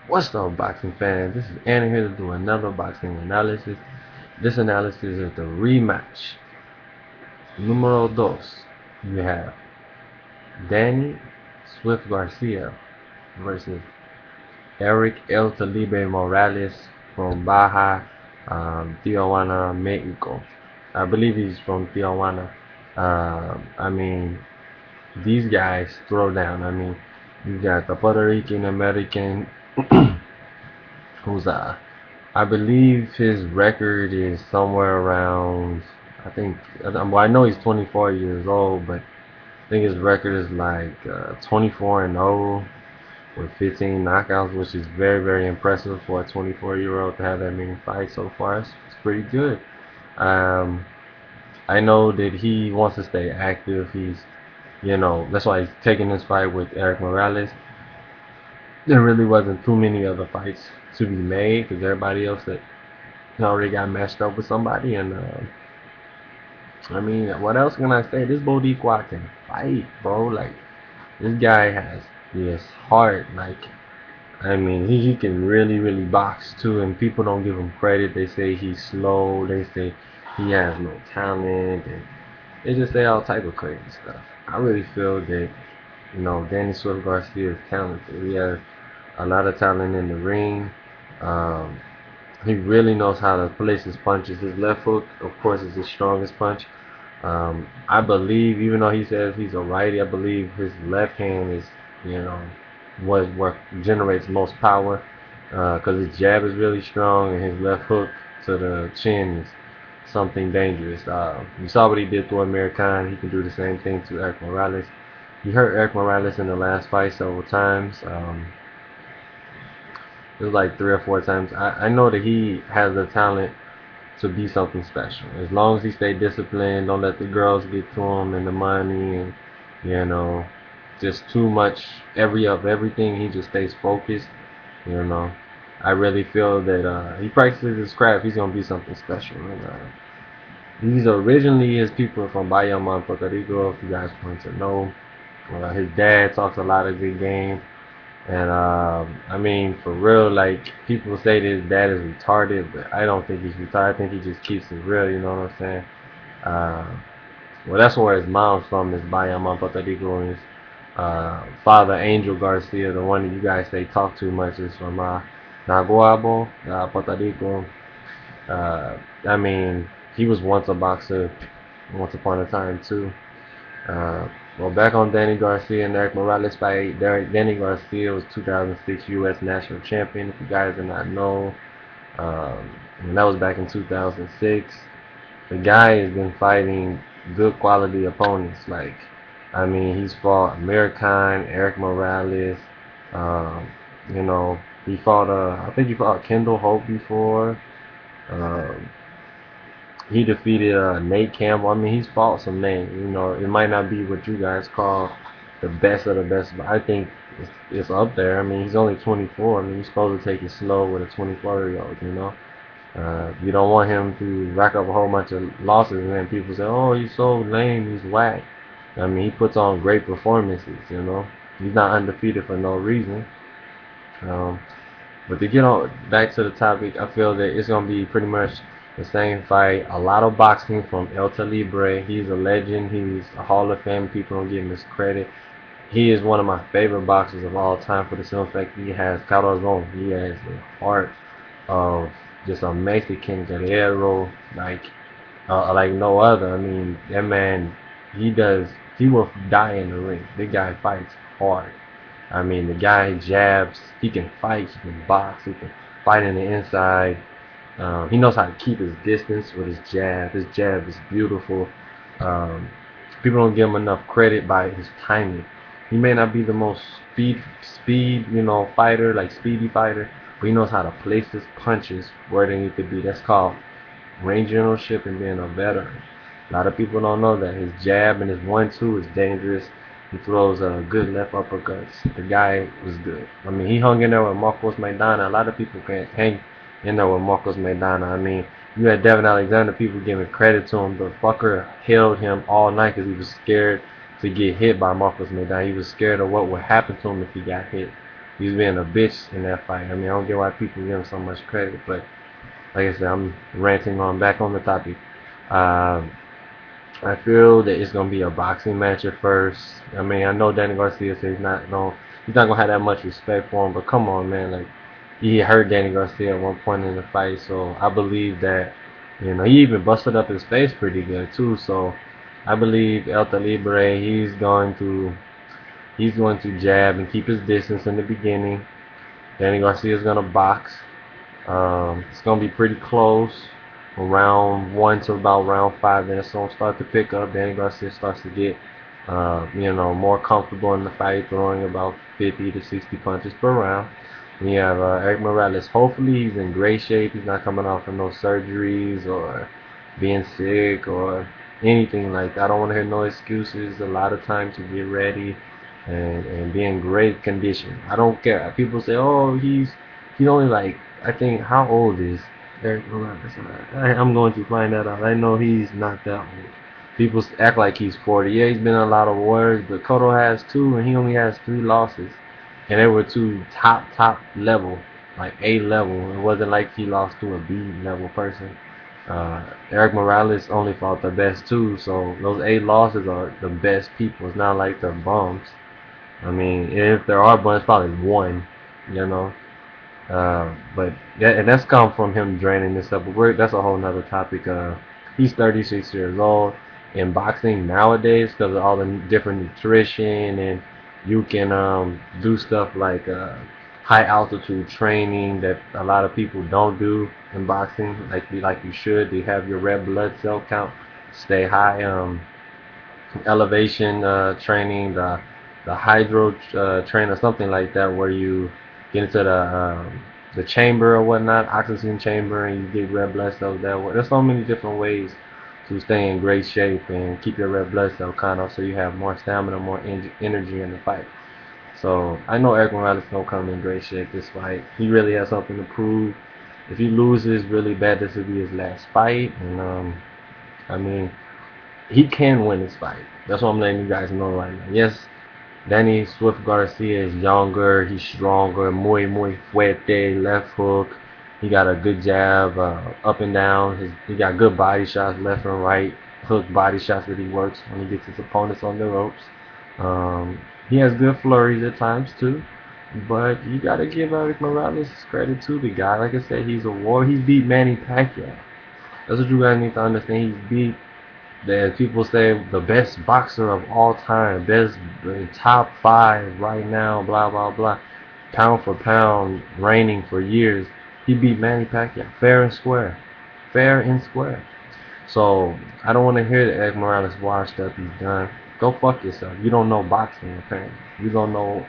What's up, boxing fans? This is Erik here to do another boxing analysis. This analysis is the rematch. Numero dos. You have Danny Swift Garcia versus Erik El Talibe Morales from Baja, Tijuana, Mexico. I believe he's from Tijuana. I mean, these guys throw down. I mean, you got the Puerto Rican American who's I believe his record is somewhere around. I think. Well, I know he's 24 years old, but I think his record is like 24 and 0 with 15 knockouts, which is very, very impressive for a 24-year-old to have that many fights so far. It's pretty good. Um, I know that he wants to stay active. That's why he's taking this fight with Erik Morales. There really wasn't too many other fights to be made because everybody else that already got matched up with somebody. And I mean, what else can I say? This Boricua can fight, bro. Like, this guy has this heart. Like, I mean, he can really, really box too. And people don't give him credit. They say he's slow. They say he has no talent. And they just say all type of crazy stuff. I really feel that, Danny Swift Garcia is talented. He has a lot of talent in the ring. Um, he really knows how to place his punches. His left hook, of course, is his strongest punch. I believe, even though he says he's a righty, I believe his left hand is, you know, what generates most power. Because his jab is really strong and his left hook to the chin is something dangerous. You saw what he did to Amir Khan. He can do the same thing to Erik Morales. He hurt Erik Morales in the last fight several times. It was like 3 or 4 times. I know that he has the talent to be something special. As long as he stay disciplined, don't let the girls get to him and the money and you know just too much of everything. He just stays focused. You know, I really feel that he practices his craft. He's gonna be something special. And, he's originally his people are from Bayamon, Puerto Rico. If you guys want to know, his dad talks a lot of good game. And I mean, for real, like people say that his dad is retarded, but I don't think he's retarded. I think he just keeps it real. You know what I'm saying? Uh, well, that's where his mom's from. Is Bayamon, Puerto Rico, and his father, Angel Garcia, the one that you guys say talk too much, is from Naguabo, Puerto Rico. I mean, he was once a boxer, once upon a time too. Uh, well, back on Danny Garcia and Erik Morales fight, Danny Garcia was 2006 U.S. National Champion, if you guys do not know. And that was back in 2006. The guy has been fighting good quality opponents. Like, I mean, he's fought Amir Khan, Erik Morales. Um, he fought, I think he fought Kendall Hope before. Um, he defeated Nate Campbell. I mean, he's fought some names. It might not be what you guys call the best of the best, but I think it's up there. I mean, he's only 24. I mean, you're supposed to take it slow with a 24-year-old, you don't want him to rack up a whole bunch of losses and then people say, oh, he's so lame, he's whack. I mean, he puts on great performances. He's not undefeated for no reason. Um, but to get on back to the topic, I feel that it's gonna be pretty much the same fight. A lot of boxing from El Talibre. He's a legend. He's a Hall of Fame. People don't give him his credit. He is one of my favorite boxers of all time for the simple fact he has corazón. He has the heart of just a Mexican guerrero, like no other. I mean, that man, he will die in the ring. The guy fights hard. I mean, the guy jabs. He can fight. He can box. He can fight in the inside. He knows how to keep his distance with his jab. His jab is beautiful. Um, People don't give him enough credit by his timing. He may not be the most fighter, like speedy fighter, but he knows how to place his punches where they need to be. That's called range generalship and being a veteran. A lot of people don't know that his jab and his 1-2 is dangerous. He throws a good left uppercuts. The guy was good. I mean, he hung in there with Marcos Maidana. A lot of people can't hang in there with Marcos Maidana. I mean, you had Devin Alexander, people giving credit to him, but fucker held him all night because he was scared to get hit by Marcos Maidana. He was scared of what would happen to him if he got hit. He's being a bitch in that fight. I mean, I don't get why people give him so much credit, but like I said, I'm ranting on back on the topic. Um, I feel that it's gonna be a boxing match at first. I mean, I know Danny Garcia says he's not gonna have that much respect for him, but come on, man, like he hurt Danny Garcia at one point in the fight, so I believe that he even busted up his face pretty good too. So I believe El Libre he's going to jab and keep his distance in the beginning. Danny Garcia is gonna box. It's gonna be pretty close from round one to about round five. Then it's gonna start to pick up. Danny Garcia starts to get, more comfortable in the fight, throwing about 50 to 60 punches per round. We have Erik Morales. Hopefully, he's in great shape. He's not coming off of no surgeries or being sick or anything like that. I don't want to hear no excuses. A lot of time to get ready and be in great condition. I don't care. People say, oh, he's only like, I think, how old is Erik Morales? I'm going to find that out. I know he's not that old. People act like he's 40. Yeah, he's been in a lot of wars, but Cotto has two, and he only has 3 losses. And they were two top level, like A level. It wasn't like he lost to a B level person. Erik Morales only fought the best two, so those 8 losses are the best people. It's not like they're bums. I mean, if there are bums, probably one, you know. But yeah, and that's come from him draining this up. But that's a whole nother topic. He's 36 years old. In boxing nowadays, because of all the different nutrition, and you can do stuff like high altitude training that a lot of people don't do in boxing, like you should. You have your red blood cell count stay high. Elevation training, the hydro train or something like that, where you get into the chamber or whatnot, oxygen chamber, and you get red blood cells that way. There's so many different ways to stay in great shape and keep your red blood cell count up so you have more stamina, more energy in the fight. So I know Erik Morales is gonna come in great shape this fight. He really has something to prove. If he loses really bad, this will be his last fight, and I mean, he can win this fight. That's what I'm letting you guys know right now. Yes, Danny Swift Garcia is younger, he's stronger, muy fuerte, left hook. He got a good jab, up and down. He got good body shots, left and right, hook body shots that he works when he gets his opponents on the ropes. He has good flurries at times too. But you gotta give Erik Morales credit to the guy. Like I said, he's a war. He's beat Manny Pacquiao. That's what you guys need to understand. He's beat that people say the best boxer of all time, best top 5 right now, blah blah blah, pound for pound, reigning for years. He beat Manny Pacquiao fair and square, fair and square. So I don't want to hear that Erik Morales washed up. He's done. Go fuck yourself. You don't know boxing apparently. You don't know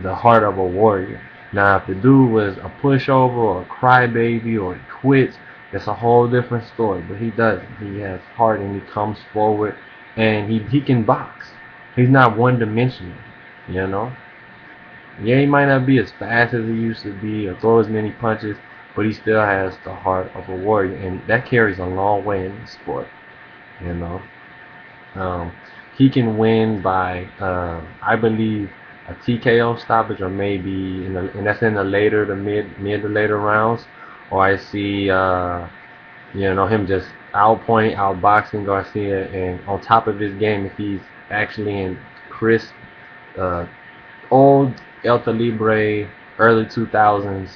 the heart of a warrior. Now if the dude was a pushover or a crybaby or he quits, it's a whole different story. But he doesn't. He has heart and he comes forward and he can box. He's not one dimensional. You know? Yeah, he might not be as fast as he used to be or throw as many punches, but he still has the heart of a warrior, and that carries a long way in the sport. You know, um, he can win by, I believe, a TKO stoppage, or maybe and that's in the later, the mid to later rounds, or I see, him just outboxing Garcia, and on top of his game, if he's actually in crisp, uh, old El Libre, early 2000s,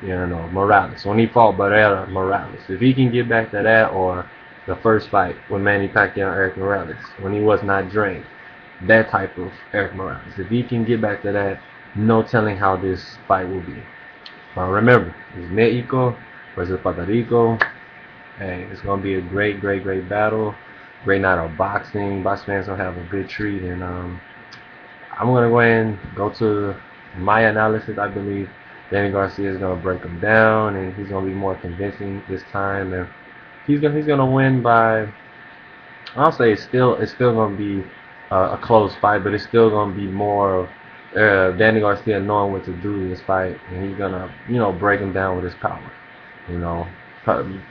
Morales. When he fought Barrera, Morales. If he can get back to that, or the first fight with Manny Pacquiao and Erik Morales, when he was not drained, that type of Erik Morales. If he can get back to that, no telling how this fight will be. But remember, it's Mexico versus Puerto Rico. Hey, it's gonna be a great battle. Great night of boxing. Box fans gonna have a good treat, and I'm going to go ahead and go to my analysis. I believe Danny Garcia is going to break him down, and he's going to be more convincing this time. And he's gonna win by, I'll say it's still going to be a close fight, but it's still going to be more of Danny Garcia knowing what to do in this fight, and he's going to break him down with his power. You know,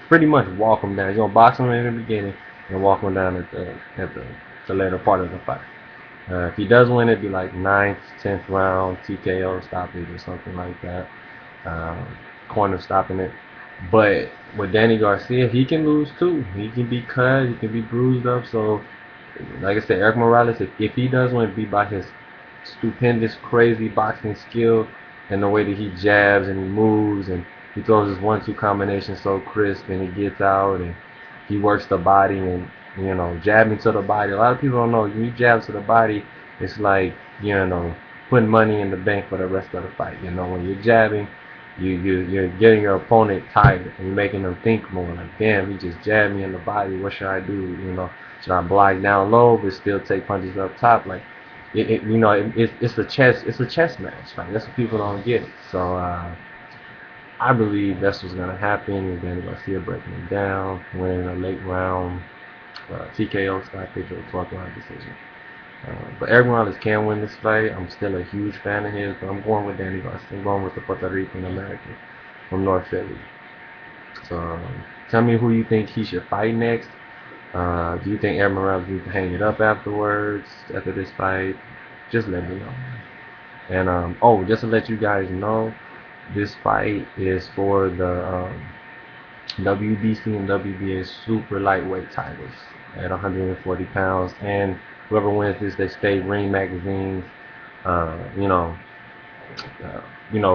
pretty much walk him down. He's going to box him in the beginning and walk him down at the later part of the fight. If he does win, it'd be like ninth, 10th round TKO stoppage or something like that. Um, Corner stopping it. But with Danny Garcia, he can lose too. He can be cut, he can be bruised up. So, like I said, Erik Morales, if he does win, it'd be by his stupendous, crazy boxing skill and the way that he jabs and he moves and he throws his 1-2 combination so crisp and he gets out and he works the body and jabbing to the body. A lot of people don't know when you jab to the body, it's like putting money in the bank for the rest of the fight. When you're jabbing, you're getting your opponent tired and making them think more. Like, damn, he just jabbed me in the body. What should I do? Should I block down low but still take punches up top? Like, it's a chess match. Like, that's what people don't get. So I believe that's what's gonna happen. Is Danny Garcia breaking him down, winning a late round TKO stoppage or 12th round decision. But Erik Morales can win this fight. I'm still a huge fan of his, but I'm going with Danny Garcia. I'm going with the Puerto Rican American from North Philly. So tell me who you think he should fight next. Do you think Erik Morales needs to hang it up afterwards, after this fight? Just let me know. And just to let you guys know, this fight is for the WBC and WBA super lightweight titles at 140 pounds. And whoever wins this, they stay Ring Magazine's, uh, you know,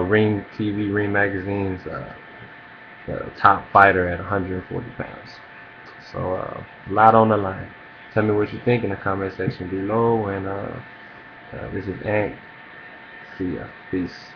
Ring TV, Ring Magazine's the top fighter at 140 pounds. So a lot on the line. Tell me what you think in the comment section below. And this is Ant. See ya. Peace.